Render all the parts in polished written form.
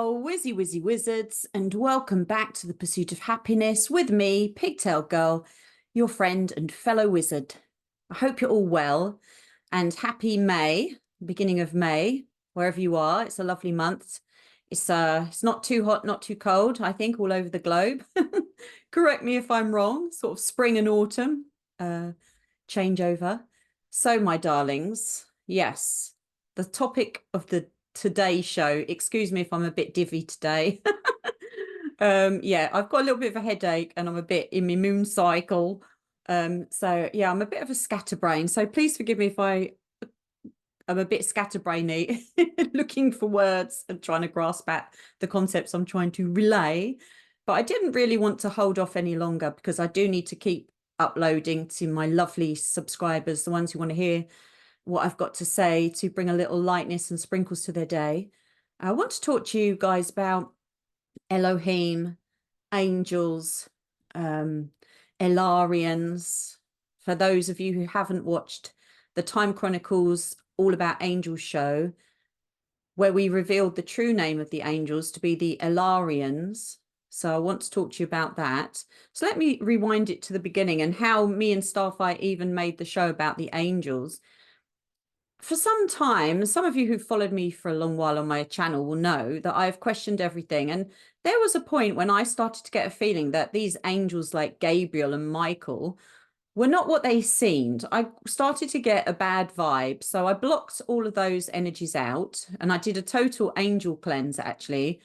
Well, whizzy wizards, and welcome back to the Pursuit of Happiness with me, Pigtail Girl, your friend and fellow wizard. I hope you're all well and happy May, beginning of May, wherever you are. It's a lovely month. It's not too hot, not too cold, I think, all over the globe. Correct me if I'm wrong, sort of spring and autumn changeover. So, my darlings, yes, the topic of the Today show, excuse me if I'm a bit divvy today. Yeah, I've got a little bit of a headache and I'm a bit in my moon cycle. So yeah, I'm a bit of a scatterbrain, so please forgive me if I'm a bit scatterbrainy looking for words and trying to grasp at the concepts I'm trying to relay. But I didn't really want to hold off any longer because I do need to keep uploading to my lovely subscribers, the ones who want to hear what I've got to say, to bring a little lightness and sprinkles to their day. I want to talk to you guys about Elohim, angels, Elarians. For those of you who haven't watched the Time Chronicles All About Angels show, where we revealed the true name of the angels to be the Elarians. So I want to talk to you about that. So let me rewind it to the beginning and how me and Starfight even made the show about the angels. For some time, some of you who've followed me for a long while on my channel will know that I've questioned everything. And there was a point when I started to get a feeling that these angels like Gabriel and Michael were not what they seemed. I started to get a bad vibe. So I blocked all of those energies out and I did a total angel cleanse actually.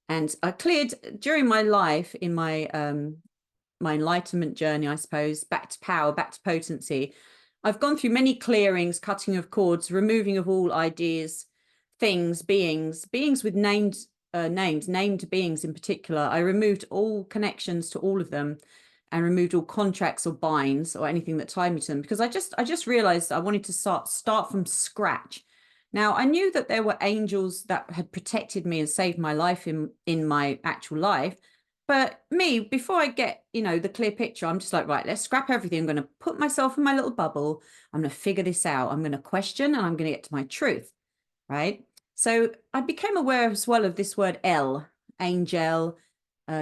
And I cleared during my life in my enlightenment journey, I suppose, back to power, back to potency. I've gone through many clearings, cutting of cords, removing of all ideas, things, beings with named named beings in particular. I removed all connections to all of them and removed all contracts or binds or anything that tied me to them because I just realized I wanted to start from scratch. Now, I knew that there were angels that had protected me and saved my life in my actual life. But me, before I get, the clear picture, I'm just like, right, let's scrap everything. I'm going to put myself in my little bubble. I'm going to figure this out. I'm going to question and I'm going to get to my truth, right? So I became aware as well of this word El, angel,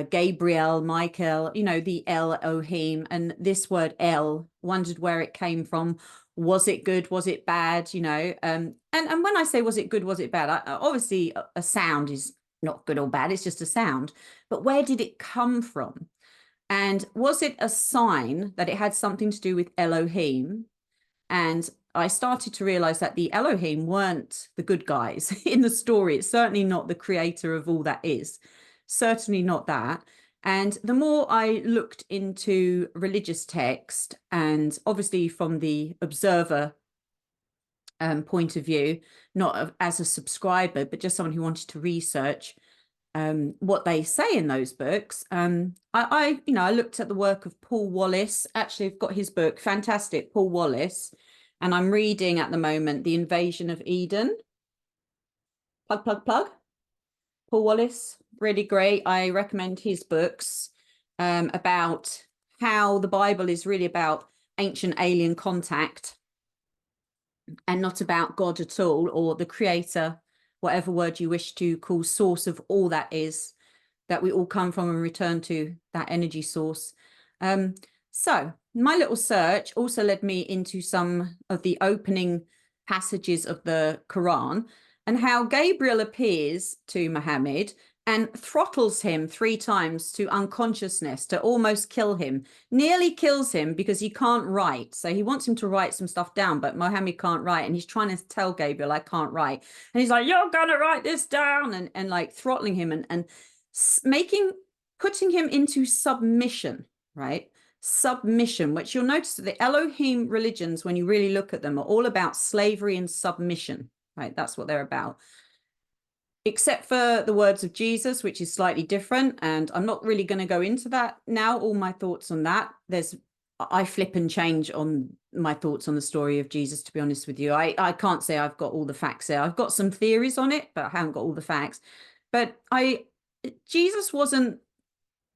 Gabriel, Michael, the Elohim, and this word El, wondered where it came from. Was it good? Was it bad? And when I say was it good, was it bad? Obviously, a sound is not good or bad. It's just a sound. But where did it come from? And was it a sign that it had something to do with Elohim? And I started to realize that the Elohim weren't the good guys in the story. It's certainly not the creator of all that is. Certainly not that. And the more I looked into religious text, and obviously from the observer point of view, not as a subscriber, but just someone who wanted to research what they say in those books. I looked at the work of Paul Wallace. Actually, I've got his book, fantastic, Paul Wallace. And I'm reading at the moment The Invasion of Eden. Plug. Paul Wallace, really great. I recommend his books about how the Bible is really about ancient alien contact and not about God at all, or the creator, whatever word you wish to call source of all that is, that we all come from and return to that energy source. So my little search also led me into some of the opening passages of the Quran and how Gabriel appears to Muhammad and throttles him 3 times to unconsciousness to almost kill him, nearly kills him because he can't write. So he wants him to write some stuff down, but Muhammad can't write. And he's trying to tell Gabriel, I can't write. And he's like, you're going to write this down, and like throttling him and putting him into submission, right? Submission, which you'll notice that the Elohim religions, when you really look at them, are all about slavery and submission, right? That's what they're about. Except for the words of Jesus, which is slightly different. And I'm not really going to go into that now, all my thoughts on that. I flip and change on my thoughts on the story of Jesus, to be honest with you. I can't say I've got all the facts there. I've got some theories on it, but I haven't got all the facts. But Jesus wasn't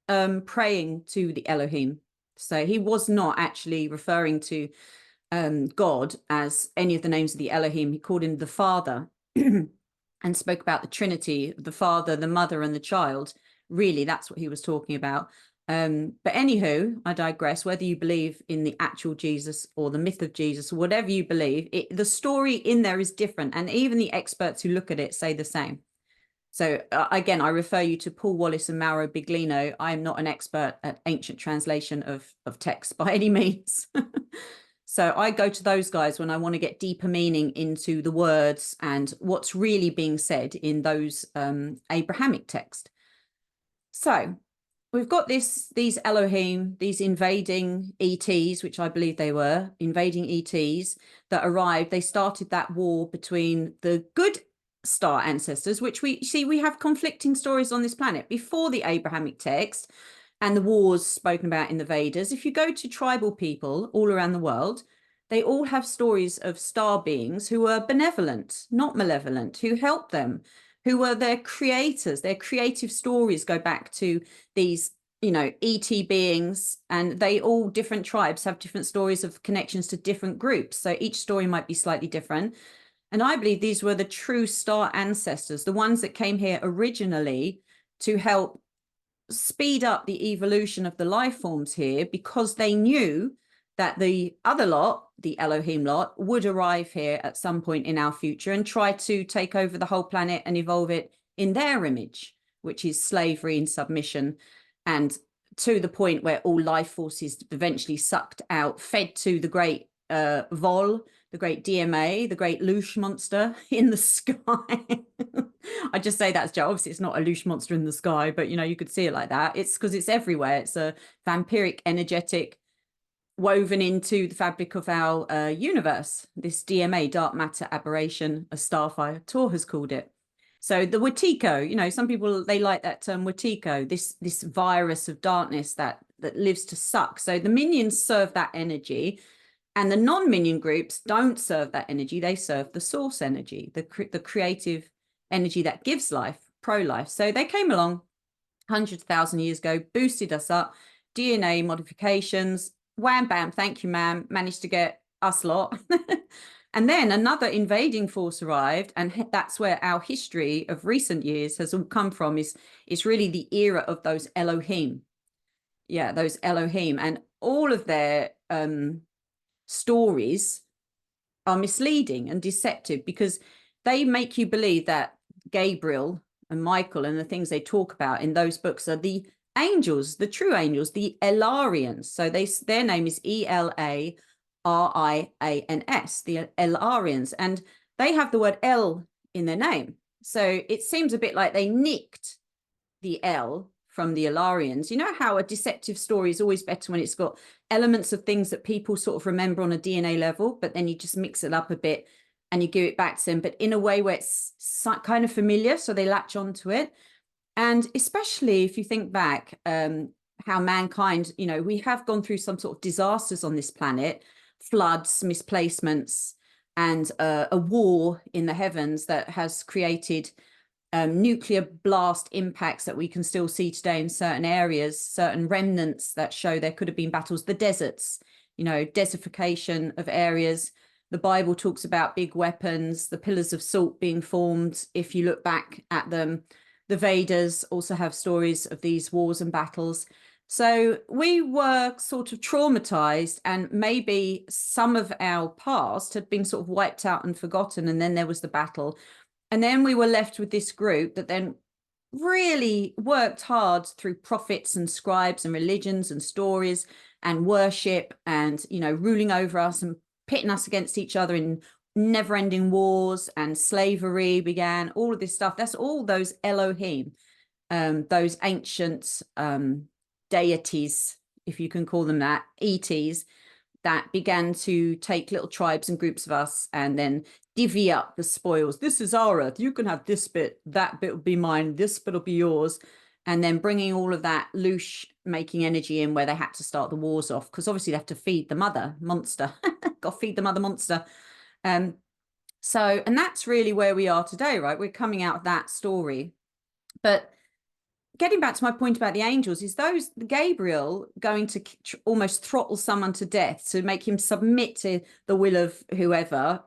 praying to the Elohim. So he was not actually referring to God as any of the names of the Elohim. He called him the Father. and spoke about the Trinity, the Father, the Mother, and the Child. Really, that's what he was talking about. But anywho, I digress. Whether you believe in the actual Jesus or the myth of Jesus, or whatever you believe, the story in there is different. And even the experts who look at it say the same. So again, I refer you to Paul Wallace and Mauro Biglino. I am not an expert at ancient translation of text by any means. So I go to those guys when I want to get deeper meaning into the words and what's really being said in those Abrahamic texts. So we've got these Elohim, these invading ETs, which I believe they were, invading ETs that arrived. They started that war between the good star ancestors, which we have conflicting stories on this planet before the Abrahamic text and the wars spoken about in the Vedas. If you go to tribal people all around the world, they all have stories of star beings who were benevolent, not malevolent, who helped them, who were their creators. Their creative stories go back to these, ET beings, and they all, different tribes, have different stories of connections to different groups. So each story might be slightly different. And I believe these were the true star ancestors, the ones that came here originally to help speed up the evolution of the life forms here, because they knew that the other lot, the Elohim lot, would arrive here at some point in our future and try to take over the whole planet and evolve it in their image, which is slavery and submission, and to the point where all life forces eventually sucked out, fed to the great Vol, the great DMA, the great Loosh monster in the sky. I just say that's Joe. Obviously, it's not a Loosh monster in the sky, but you could see it like that. It's because it's everywhere. It's a vampiric, energetic, woven into the fabric of our universe. This DMA, dark matter aberration, as Starfire Tor has called it. So the Wetiko, some people, they like that term Wetiko, this virus of darkness that lives to suck. So the minions serve that energy. And the non-minion groups don't serve that energy. They serve the source energy, the creative energy that gives life, pro-life. So they came along 100,000 years ago, boosted us up, DNA modifications, wham, bam, thank you, ma'am, managed to get us lot. And then another invading force arrived, and that's where our history of recent years has all come from, is really the era of those Elohim. Yeah, those Elohim. And all of their stories are misleading and deceptive, because they make you believe that Gabriel and Michael and the things they talk about in those books are the angels, the true angels, the Elarians. So their name is Elarians, the Elarians, and they have the word El in their name. So it seems a bit like they nicked the L from the Ilarians. You know how a deceptive story is always better when it's got elements of things that people sort of remember on a DNA level, but then you just mix it up a bit and you give it back to them, but in a way where it's kind of familiar, so they latch onto it. And especially if you think back, how mankind, we have gone through some sort of disasters on this planet, floods, misplacements, and a war in the heavens that has created nuclear blast impacts that we can still see today in certain areas, certain remnants that show there could have been battles, the deserts, desertification of areas. The Bible talks about big weapons, the pillars of salt being formed. If you look back at them, the Vedas also have stories of these wars and battles. So we were sort of traumatized, and maybe some of our past had been sort of wiped out and forgotten. And then there was the battle. And then we were left with this group that then really worked hard through prophets and scribes and religions and stories and worship and, ruling over us and pitting us against each other in never-ending wars, and slavery began, all of this stuff. That's all those Elohim, those ancient deities, if you can call them that, ETs, that began to take little tribes and groups of us and then divvy up the spoils. This is our earth. You can have this bit. That bit will be mine. This bit will be yours. And then bringing all of that loosh making energy in where they had to start the wars off, because obviously they have to feed the mother monster. Got to feed the mother monster. And that's really where we are today, right? We're coming out of that story. But getting back to my point about the angels, is Gabriel going to almost throttle someone to death to make him submit to the will of whoever,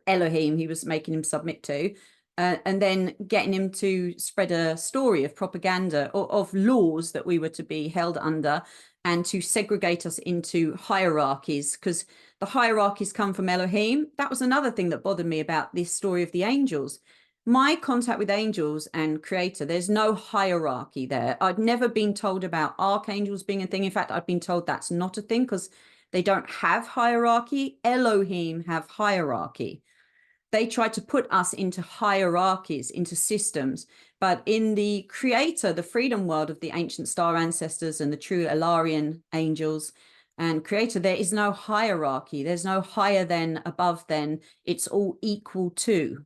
Elohim he was making him submit to, and then getting him to spread a story of propaganda or of laws that we were to be held under, and to segregate us into hierarchies, because the hierarchies come from Elohim. That was another thing that bothered me about this story of the angels. My contact with angels and creator, there's no hierarchy there. I'd never been told about archangels being a thing. In fact, I've been told that's not a thing because they don't have hierarchy. Elohim have hierarchy. They try to put us into hierarchies, into systems. But in the creator, the freedom world of the ancient star ancestors and the true Arian angels and creator, there is no hierarchy. There's no higher than, above than. It's all equal to,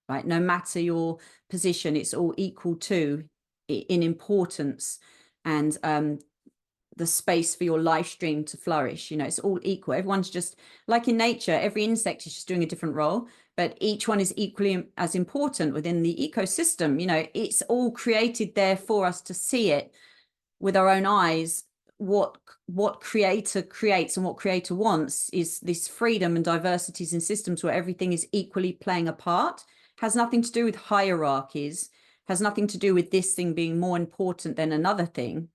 right? No matter your position, it's all equal to in importance and the space for your life stream to flourish. You know, it's all equal. Everyone's just like in nature, every insect is just doing a different role, but each one is equally as important within the ecosystem. You know, it's all created there for us to see it with our own eyes. What creator creates and what creator wants is this freedom and diversities in systems where everything is equally playing a part. Has nothing to do with hierarchies, has nothing to do with this thing being more important than another thing.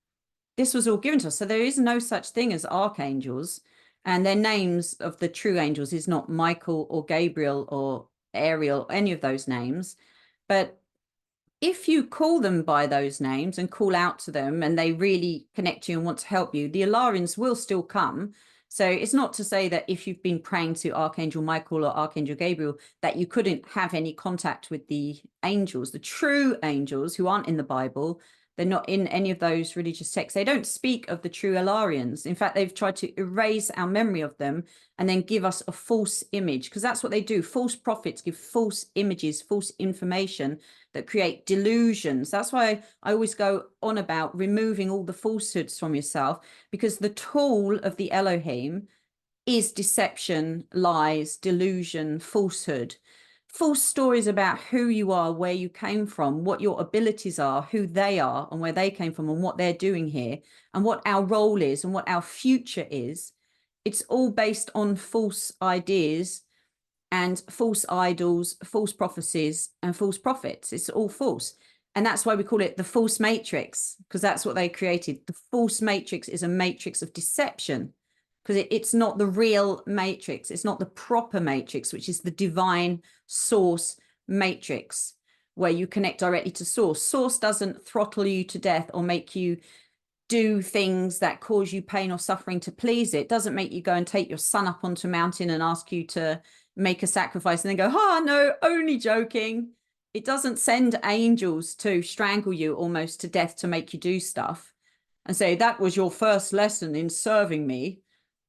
This was all given to us. So there is no such thing as archangels, and their names of the true angels is not Michael or Gabriel or Ariel, any of those names. But if you call them by those names and call out to them and they really connect you and want to help you, the Alarians will still come. So it's not to say that if you've been praying to Archangel Michael or Archangel Gabriel, that you couldn't have any contact with the angels, the true angels who aren't in the Bible. They're not in any of those religious texts. They don't speak of the true Alarians. In fact, they've tried to erase our memory of them and then give us a false image, because that's what they do. False prophets give false images, false information that create delusions. That's why I always go on about removing all the falsehoods from yourself, because the tool of the Elohim is deception, lies, delusion, falsehood. False stories about who you are, where you came from, what your abilities are, who they are and where they came from and what they're doing here and what our role is and what our future is. It's all based on false ideas and false idols, false prophecies and false prophets. It's all false. And that's why we call it the false matrix, because that's what they created. The false matrix is a matrix of deception, because it's not the real matrix. It's not the proper matrix, which is the divine source matrix, where you connect directly to source. Source doesn't throttle you to death or make you do things that cause you pain or suffering to please it. It doesn't make you go and take your son up onto a mountain and ask you to make a sacrifice and then go, oh, no, only joking. It doesn't send angels to strangle you almost to death to make you do stuff and say, that was your first lesson in serving me.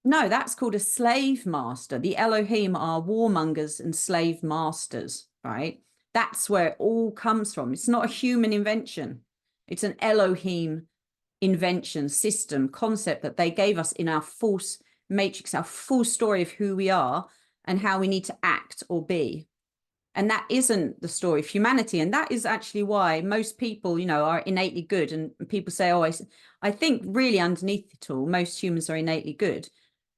No, that's called a slave master. The Elohim are warmongers and slave masters, right? That's where it all comes from. It's not a human invention. It's an Elohim invention, system, concept that they gave us in our false matrix, our full story of who we are and how we need to act or be. And that isn't the story of humanity. And that is actually why most people, you know, are innately good. And people say, oh, I think really underneath it all, most humans are innately good.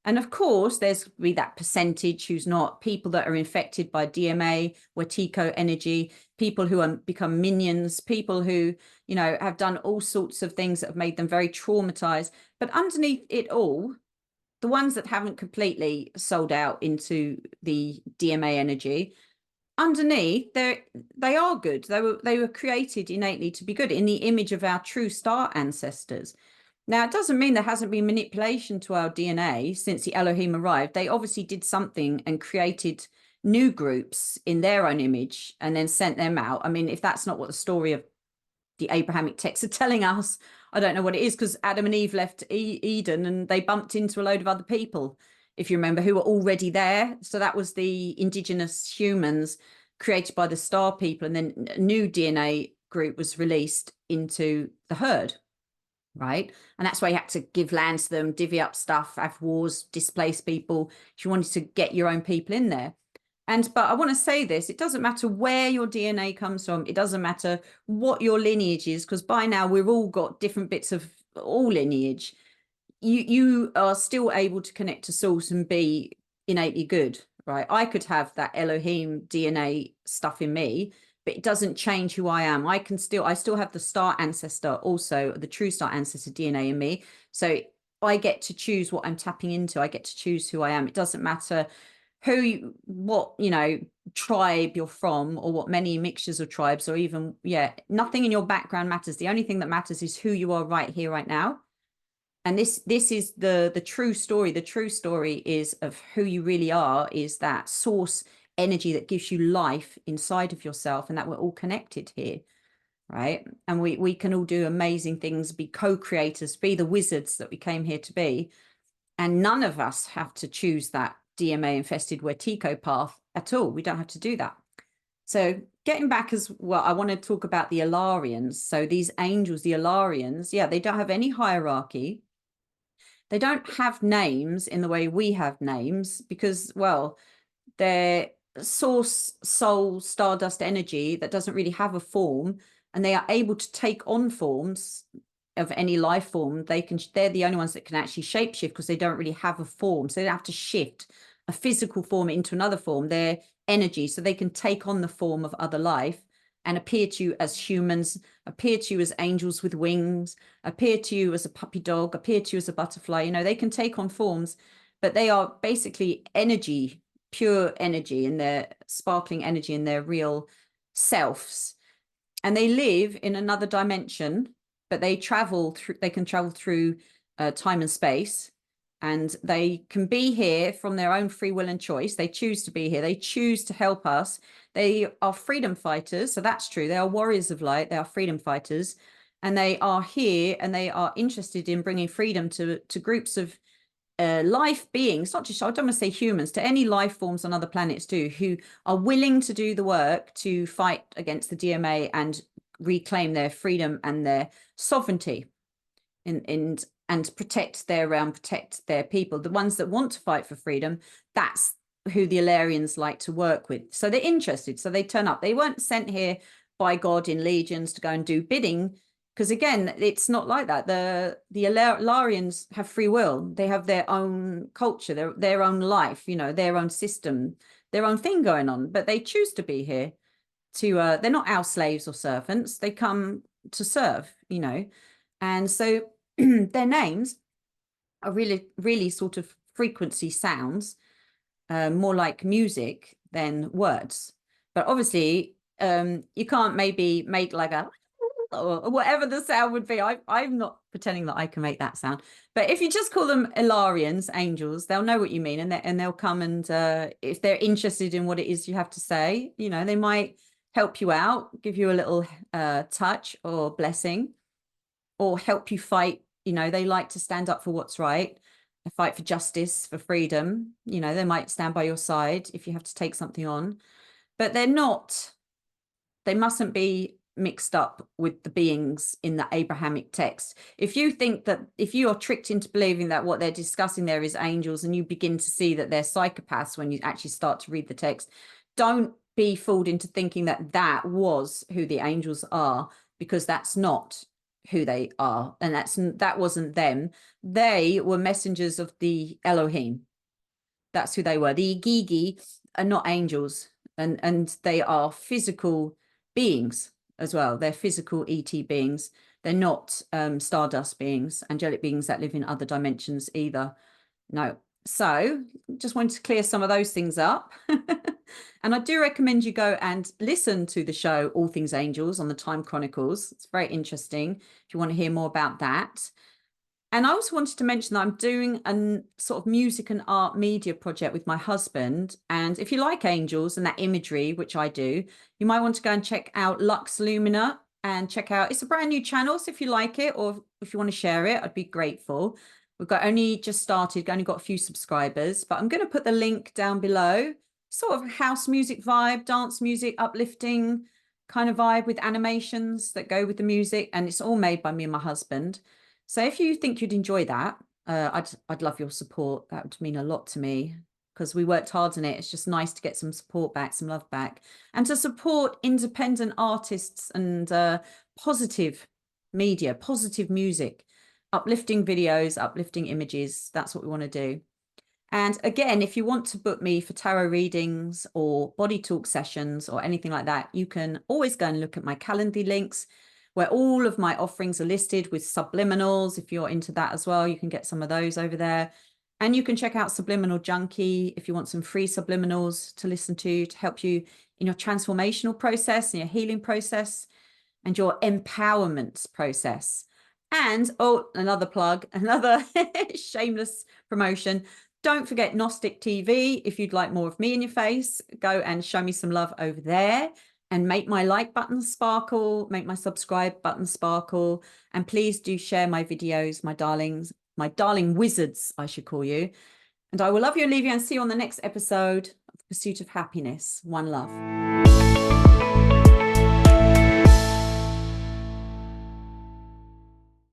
And of course, there's be that percentage who's not, people that are infected by DMA, Wetiko energy, people who become minions, people who, you know, have done all sorts of things that have made them very traumatized. But underneath it all, the ones that haven't completely sold out into the DMA energy, underneath they are good. They were created innately to be good in the image of our true star ancestors. Now, it doesn't mean there hasn't been manipulation to our DNA since the Elohim arrived. They obviously did something and created new groups in their own image and then sent them out. I mean, if that's not what the story of the Abrahamic texts are telling us, I don't know what it is, because Adam and Eve left Eden and they bumped into a load of other people, if you remember, who were already there. So that was the indigenous humans created by the star people. And then a new DNA group was released into the herd. Right. And that's why you had to give land to them, divvy up stuff, have wars, displace people. If you wanted to get your own people in there. But I want to say this, it doesn't matter where your DNA comes from. It doesn't matter what your lineage is, because by now we've all got different bits of all lineage. You are still able to connect to source and be innately good. Right. I could have that Elohim DNA stuff in me, but but it doesn't change who I am. I still have the star ancestor, also the true star ancestor DNA in me. So I get to choose what I'm tapping into. I get to choose who I am. It doesn't matter what tribe you're from, or what many mixtures of tribes, or even nothing in your background matters. The only thing that matters is who you are right here, right now. And this is the true story. The true story is of who you really are, is that source energy that gives you life inside of yourself, and that we're all connected here, right? And we can all do amazing things, be co-creators, be the wizards that we came here to be. And none of us have to choose that DMA infested Wetiko path at all. We don't have to do that. So getting back as well, I want to talk about the Alarians. So these angels, the Alarians, they don't have any hierarchy. They don't have names in the way we have names, because, well, they're source, soul, stardust energy that doesn't really have a form, and they are able to take on forms of any life form. They're the only ones that can actually shapeshift, because they don't really have a form. So they don't have to shift a physical form into another form. They're energy, so they can take on the form of other life and appear to you as humans, appear to you as angels with wings, appear to you as a puppy dog, appear to you as a butterfly. They can take on forms, but they are basically energy, pure energy, and their sparkling energy in their real selves. And they live in another dimension, but they can travel through time and space, and they can be here from their own free will and choice. They choose to be here. They choose to help us. They are freedom fighters. So that's true. They are warriors of light. They are freedom fighters, and they are here, and they are interested in bringing freedom to groups of life beings, not just, I don't want to say humans, to any life forms on other planets too, who are willing to do the work to fight against the DMA and reclaim their freedom and their sovereignty, and protect their realm, protect their people. The ones that want to fight for freedom, that's who the Alarians like to work with. So they're interested, so they turn up. They weren't sent here by God in legions to go and do bidding, because again, it's not like that. The Alarians have free will. They have their own culture, their own life, their own system, their own thing going on, but they choose to be here to they're not our slaves or servants. They come to serve, and so their names are really, really sort of frequency sounds, more like music than words. But obviously, you can't maybe make like a or whatever the sound would be. I'm not pretending that I can make that sound. But if you just call them Arians Angels, they'll know what you mean, and they'll come, and if they're interested in what it is you have to say, they might help you out, give you a little touch or blessing, or help you fight. They like to stand up for what's right, fight for justice, for freedom. They might stand by your side if you have to take something on, but they mustn't be mixed up with the beings in the Abrahamic text. If you think that, if you are tricked into believing that what they're discussing there is angels, and you begin to see that they're psychopaths when you actually start to read the text, don't be fooled into thinking that that was who the angels are, because that's not who they are, and that wasn't them. They were messengers of the Elohim. That's who they were. The Igigi are not angels, and they are physical beings as well. They're physical ET beings. They're not stardust beings, angelic beings that live in other dimensions either. No. So just wanted to clear some of those things up. And I do recommend you go and listen to the show All Things Angels on the Time Chronicles. It's very interesting if you want to hear more about that. And I also wanted to mention that I'm doing a sort of music and art media project with my husband. And if you like angels and that imagery, which I do, you might want to go and check out Lux Lumina and check out, it's a brand new channel. So if you like it, or if you want to share it, I'd be grateful. We've only just started, only got a few subscribers, but I'm going to put the link down below. Sort of house music vibe, dance music, uplifting kind of vibe with animations that go with the music. And it's all made by me and my husband. So if you think you'd enjoy that, I'd love your support. That would mean a lot to me, because we worked hard on it. It's just nice to get some support back, some love back, and to support independent artists and positive media, positive music, uplifting videos, uplifting images. That's what we want to do. And again, if you want to book me for tarot readings or body talk sessions or anything like that, you can always go and look at my Calendly links where all of my offerings are listed with subliminals. If you're into that as well, you can get some of those over there. And you can check out Subliminal Junkie if you want some free subliminals to listen to help you in your transformational process and your healing process and your empowerment process. And, oh, another plug, another shameless promotion. Don't forget Gnostic TV. If you'd like more of me in your face, go and show me some love over there and make my like button sparkle, make my subscribe button sparkle. And please do share my videos, my darlings, my darling wizards, I should call you. And I will love you and leave you and see you on the next episode of Pursuit of Happiness. One love.